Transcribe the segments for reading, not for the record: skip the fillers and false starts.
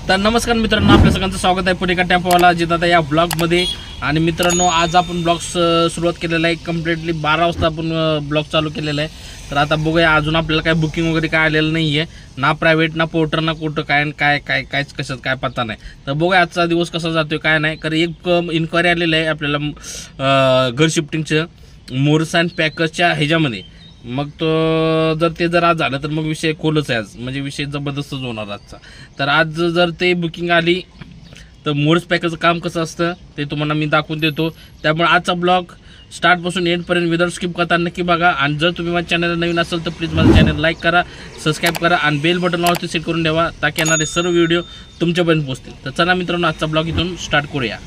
तर नमस्कार मित्रांनो, आपल्या सगळ्यांचं स्वागत आहे पुणे का टेम्पोवाला जिथं या ब्लॉगमध्ये. आणि मित्रांनो, आज आपण ब्लॉग सुरुवात केलेला आहे. कम्प्लिटली 12 वाजता आपण ब्लॉग चालू केलेला आहे. तर आता बघूया, अजून आपल्याला काय बुकिंग वगैरे काय आलेलं नाही आहे, ना प्रायव्हेट ना पोर्टर ना कुठं कायच कशात काय पत्ता नाही. तर बघूया आजचा दिवस कसा जातोय काय नाही. कारण एक इन्क्वायरी आलेलं आहे आपल्याला घर शिफ्टिंगचं मोर्स अँड पॅकर्सच्या ह्याच्यामध्ये. मग तो जर आज झालं तर मग विषय खोलच आहे आज, म्हणजे विषय जबरदस्तच होणार आजचा. तर आज जर ते बुकिंग आली तर मोर्स पॅकरचं काम कसं असतं ते तुम्हाला मी दाखवून देतो. त्यामुळे आजचा ब्लॉग स्टार्टपासून एंडपर्यंत विदाउट स्किप करता नक्की बघा. आणि जर तुम्ही माझ्या चॅनलला नवीन असेल तर प्लीज माझं चॅनल लाईक करा, सबस्क्राईब करा आणि बेल बटनवरती सेट करून ठेवा, ताकी येणारे सर्व व्हिडिओ तुमच्यापर्यंत पोहोचतील. तर चला मित्रांनो, आजचा ब्लॉग इथून स्टार्ट करूया.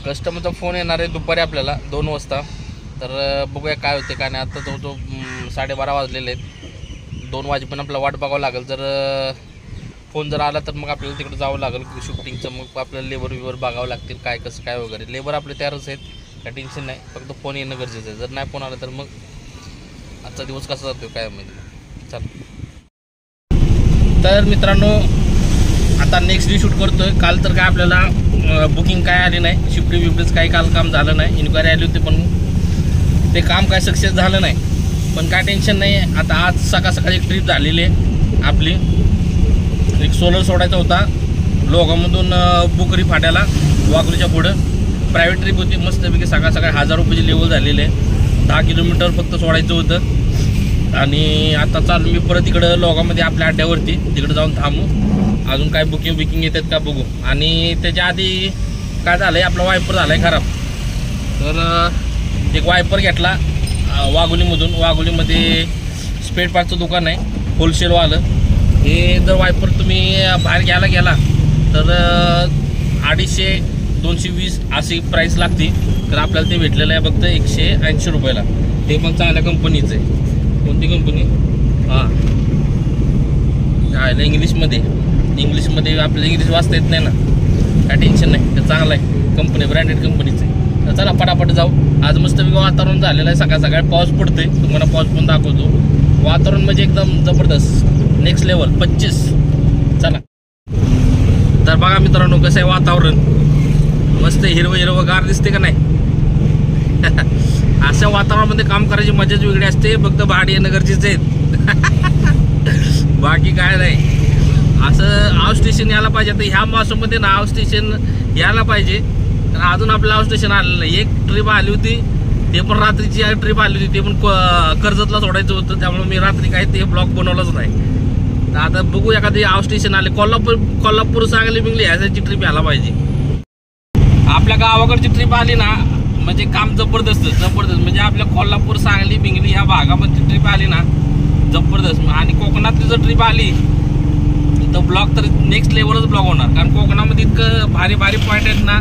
कस्टमरचा फोन येणार आहे दुपारी आपल्याला 2 वाजता. तर बघूया काय होते काय नाही. आता तो 12:30 वाजलेले आहेत. 2 वाजेपर्यंत आपल्याला वाट बघावं लागेल. जर फोन जर आला तर मग आपल्याला तिकडे जावं लागेल शिफ्टिंगचं. मग आपल्याला लेबर बघावं लागतील काय कसं काय वगैरे. लेबर आपले तयारच आहेत, काय टेन्शन नाही, फक्त फोन येणं गरजेचं आहे. जर नाही फोन आला तर मग आजचा दिवस कसा जातो काय माहिती. चला तर मित्रांनो, आता नेक्स्ट डे शूट करतोय. काल तर काय आपल्याला बुकिंग काय आली नाही, शिफ्टिंग काही काल काम झालं नाही. इन्क्वायरी आली होती पण ते काम काय सक्सेस झालं नाही. पण काय टेन्शन नाही. आता आज सकाळी एक ट्रिप झालेली आहे आपली. एक सोलर सोडायचा होता लोगामधून बुकरी फाट्याला वाघुरीच्या पुढं. प्रायव्हेट ट्रिप होती मस्तपैकी. सकाळी 1000 रुपयाची लेवल झालेली आहे. 10 किलोमीटर फक्त सोडायचं होतं. आणि आता चालू मी परत इकडं लोगामध्ये आपल्या अड्ड्यावरती तिकडे जाऊन थांबू. अजून काय बुकिंग येतात का बघू. आणि त्याच्या आधी काय झालं आहे, आपला वायपर झाला आहे खराब. तर एक वायपर घेतला वाघोलीमधून. वाघोलीमध्ये स्पेअर पार्टचं दुकान आहे होलसेलवालं. हे जर वायपर तुम्ही बाहेर घ्यायला गेला तर 250 220 अशी प्राईस लागते. तर आपल्याला ते भेटलेलं आहे फक्त 180 रुपयाला. ते पण चांगल्या कंपनीचं आहे. कोणती कंपनी? हां, इंग्लिशमध्ये आपल्याला इंग्लिश वाचता येत नाही ना, काय टेन्शन नाही. ते चांगलं आहे, कंपनी ब्रँडेड कंपनीचं आहे. तर चला पटापट जाऊ. आज मस्तपैकी वातावरण झालेलं आहे. सकाळी पाऊस पडतोय, तुम्हाला पाऊस पण दाखवतो. वातावरण म्हणजे एकदम जबरदस्त, नेक्स्ट लेवल 25. चला तर बघा मित्रांनो, कसं आहे वातावरण. मस्त हिरवं गार दिसते का नाही. अशा वातावरणामध्ये काम करायची मजाच वेगळी असते. फक्त भाडी येणं गरजेचं आहे. बाकी काय नाही. असं हाऊस स्टेशन यायला पाहिजे. आता ह्या मासामध्ये ना हाऊस स्टेशन यायला पाहिजे. तर अजून आपलं हाऊस स्टेशन आलेलं नाही. एक ट्रिप आली होती, ते पण रात्रीची ट्रिप आली होती. ते पण कर्जतला सोडायचं होतं. त्यामुळे मी रात्री काही ते ब्लॉग बनवलंच नाही. तर आता बघू एखादी हाऊस स्टेशन आले. कोल्हापूर सांगली बिंगली ह्याची ट्रिप यायला पाहिजे. आपल्या गावाकडची ट्रिप आली ना म्हणजे काम जबरदस्त. म्हणजे आपल्या कोल्हापूर सांगली बिंगली ह्या भागामध्ये ट्रिप आली ना जबरदस्त. आणि कोकणातली जर ट्रिप आली तर ब्लॉग तर नेक्स्ट लेवलच ब्लॉग होणार. कारण कोकणामध्ये इतकं भारी पॉईंट आहेत ना,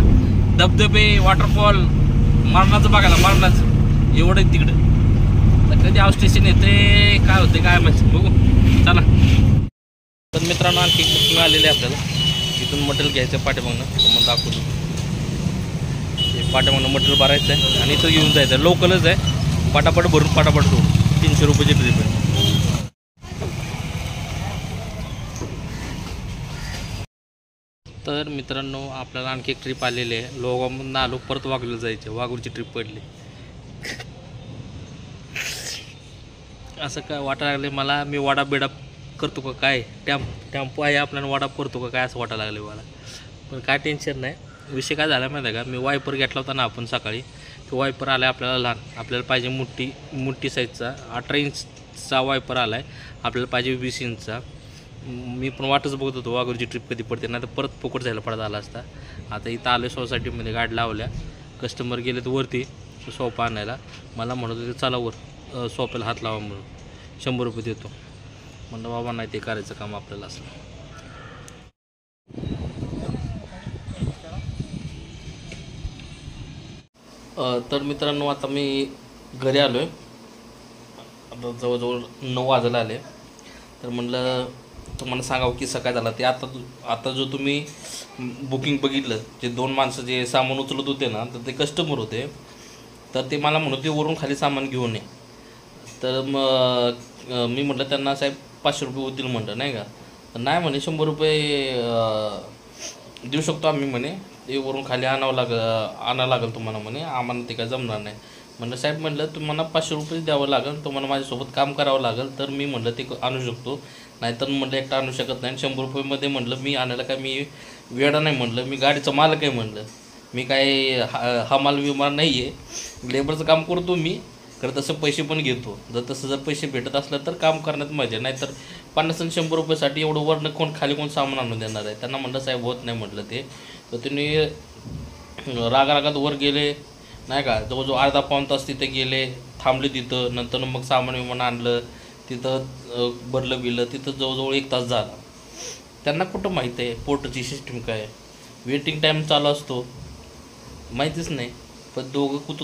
धबधबे, वॉटरफॉल, मरणाचं बघायला, मरणाचं एवढं आहे तिकडं. तर कधी हाऊस स्टेशन येते काय होते काय माहिती, बघू. चला तर मित्रांनो, आणखी बुकिंग आलेली आहे आपल्याला. तिथून मटेरियल घ्यायचं पाठीमागनं, तुम्हाला दाखवतो. हे पाठीमागनं मटेरियल भरायचं आहे आणि इथं घेऊन जायचं आहे. लोकलच आहे, पटापट भरून पटापट सोडून. 300 रुपयाची ट्रिप आहे. तर मित्रांनो, आपल्याला आणखी एक ट्रिप आलेली आहे. लोगामधून आलो, परत वाघूला जायचे. वाघूरची ट्रिप पडली. असं काय वाटायला लागले मला, मी वाडाप बिडाप करतो का काय, टेम्पो आहे आपल्याला वाडाप करतो का काय असं वाटायला लागले मला. पण काय टेन्शन नाही. विषय काय झाला माहिती आहे का, मी वायपर घेतला होता ना आपण सकाळी. तो वायपर आला आहे आपल्याला लहान. आपल्याला पाहिजे मोठी साईजचा 18 इंचचा वायपर आला आहे. आपल्याला पाहिजे 20 इंचचा. मी पण वाटच बघत होतो वाघूरची ट्रिप कधी पडते, नाही तर परत फुकट जायला पडत आला असता. आता इथं आलो सोसायटीमध्ये, गाडी लावल्या. कस्टमर गेले तर वरती सोफा आणायला. मला म्हणत होते चला वर सोफ्याला हात लावा म्हणून, 100 रुपये देतो. म्हणलं बाबा नाही, ते करायचं काम आपल्याला असं. तर मित्रांनो, आता मी घरी आलो आहे. आता जवळजवळ 9 वाजायला आले. तर म्हणलं तुम्हाला सांगावं की सकाळ झाला. ते आता जो तुम्ही बुकिंग बघितलं, जे 2 माणसं जे सामान उचलत होते ना, तर ते कस्टमर होते. तर ते मला म्हणत होते वरून खाली सामान घेऊन ये. तर मी म्हटलं त्यांना साहेब 500 रुपये होतील म्हटलं, नाही का. तर नाही म्हणे 100 रुपये देऊ शकतो आम्ही म्हणे, ते वरून खाली आणावं लागेल तुम्हाला म्हणे, आम्हाला ते काय जमणार नाही. म्हणलं साहेब म्हणलं तुम्हाला 500 रुपये द्यावं लागेल, तुम्हाला माझ्यासोबत काम करावं लागेल तर मी म्हणलं ते आणू शकतो, नाहीतर म्हणलं एकटा आणू शकत नाही. 100 रुपयेमध्ये म्हणलं मी आणायला काय मी वेडा नाही म्हणलं, मी गाडीचा मालक आहे म्हणलं, मी काय हमाल विमाल नाही आहे, लेबरचं काम करतो मी, खरं तसं पैसे पण घेतो. जर पैसे भेटत असलं तर काम करण्यात मजा, नाही तर 50 आणि 100 रुपयासाठी एवढं वरनं खाली कोण सामान आणून देणार आहे. त्यांना म्हणलं साहेब होत नाही म्हटलं ते. तर त्यांनी रागात वर गेले नाही का, जवळजवळ अर्धा पाऊण तास तिथे गेले, थांबले तिथं. नंतर मग सामान आणलं, तिथं भरलं बिलं, तिथं जवळजवळ 1 तास झाला. त्यांना कुठं माहीत आहे पोर्टची सिस्टीम काय, वेटिंग टाईम चालू असतो माहितीच नाही. पण दोघं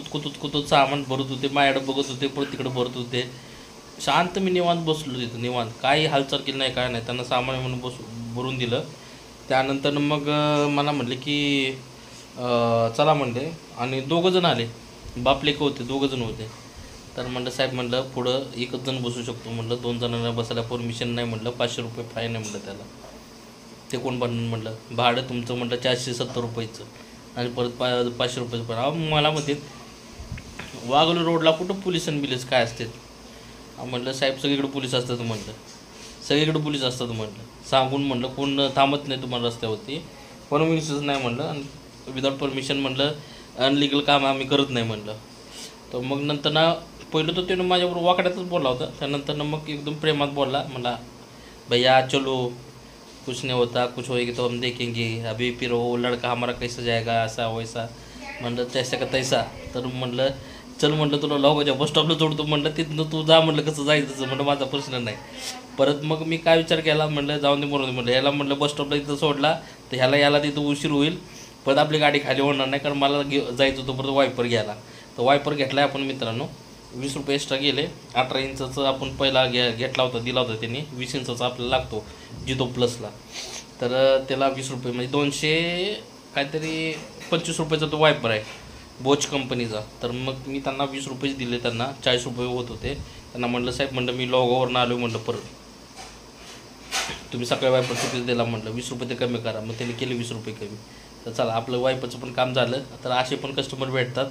कुतूत सामान भरत होते, माझ्याकडे बघत होते, परत तिकडे भरत होते. शांत मी निवांत बसलो तिथं, निवांत काही हालचाल केली नाही, काय नाही. त्यांना सामान म्हणून भरून दिलं. त्यानंतर मग मला म्हटले की चला म्हणले, आणि 2 जण आले, बाप लेकं होते, 2 जण होते. तर म्हणलं साहेब म्हणलं पुढं 1च जण बसू शकतो म्हणलं, 2 जणांना बसायला परमिशन नाही म्हणलं, 500 रुपये फाईन आहे म्हणलं त्याला. ते कोण बनवून म्हणलं, भाडं तुमचं म्हणलं 470 रुपयाचं, आणि परत 500 रुपयाचं पण. मला म्हणते वाघोली रोडला कुठं पोलीस आणि बिलीस काय असते. म्हणलं साहेब सगळीकडे पोलीस असतात म्हणलं, सगळीकडे पोलीस असतात म्हणलं, सांगून म्हणलं कोण थांबत नाही तुम्हाला रस्त्यावरती, परमिशनच नाही म्हणलं, आणि विदाऊट परमिशन म्हणलं अनलिगल काम आम्ही करत नाही म्हणलं. तर मग नंतर ना पहिलं तर त्यानं माझ्याबरोबर वाकड्यातच बोलला होता, त्यानंतर मग एकदम प्रेमात बोलला, मला भैया चलो कुछ नहीं होता, कुछ होएगी तो हम देखेंगे, अभी फिर वो लड़का हमारा कैसा जाएगा ऐसा वैसा. म्हणलं तैसा का तैसा. तर म्हणलं चल म्हणलं तुला लोकांच्या बस स्टॉपला जोडतो म्हणलं, तिथनं तू जा म्हणलं, कसं जायचं म्हणलं, माझा प्रश्न नाही. परत मग मी काय विचार केला, म्हणलं जाऊन दे म्हणून म्हणलं, ह्याला म्हणलं बस स्टॉपला इथं सोडला तर याला तिथं उशीर होईल, परत आपली गाडी खाली होणार नाही, कारण मला जायचं होतं परत वायपर घ्यायला. तर वायपर घेतला आहे आपण मित्रांनो, 20 रुपये एक्स्ट्रा गेले. 18 इंचाचं आपण पहिला घेतला होता, दिला होता त्यांनी, 20 इंचाचा आपल्याला लागतो जितो प्लसला. तर त्याला 20 रुपये म्हणजे 200 काहीतरी 25 रुपयाचा तो वायपर आहे बोच कंपनीचा. तर मग मी त्यांना 20 रुपये दिले, त्यांना 40 रुपये होत होते. त्यांना म्हणलं साहेब म्हणलं मी लोगावरनं आलो म्हणलं, परत तुम्ही सकाळी वायपर किती दिला म्हणलं, 20 रुपये ते कमी करा. मग त्यांनी केले 20 रुपये कमी. तर चला आपलं वायपरचं पण काम झालं. तर असे पण कस्टमर भेटतात,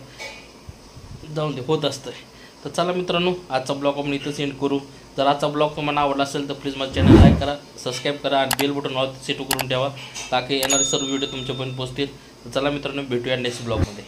जाऊन दे, होत असतं. तर चला मित्रांनो, आजचा ब्लॉग आपण इथं सेंड करू. जर आजचा ब्लॉग तुम्हाला आवडला असेल तर प्लीज माझं चॅनल लाईक करा, सबस्क्राईब करा, आणि बेल बटन सेट करून ठेवा, ताकी येणारे सर्व व्हिडिओ तुमच्यापर्यंत पोहोचतील. तर चला मित्रांनो, भेटूया नेक्स्ट ब्लॉगमध्ये.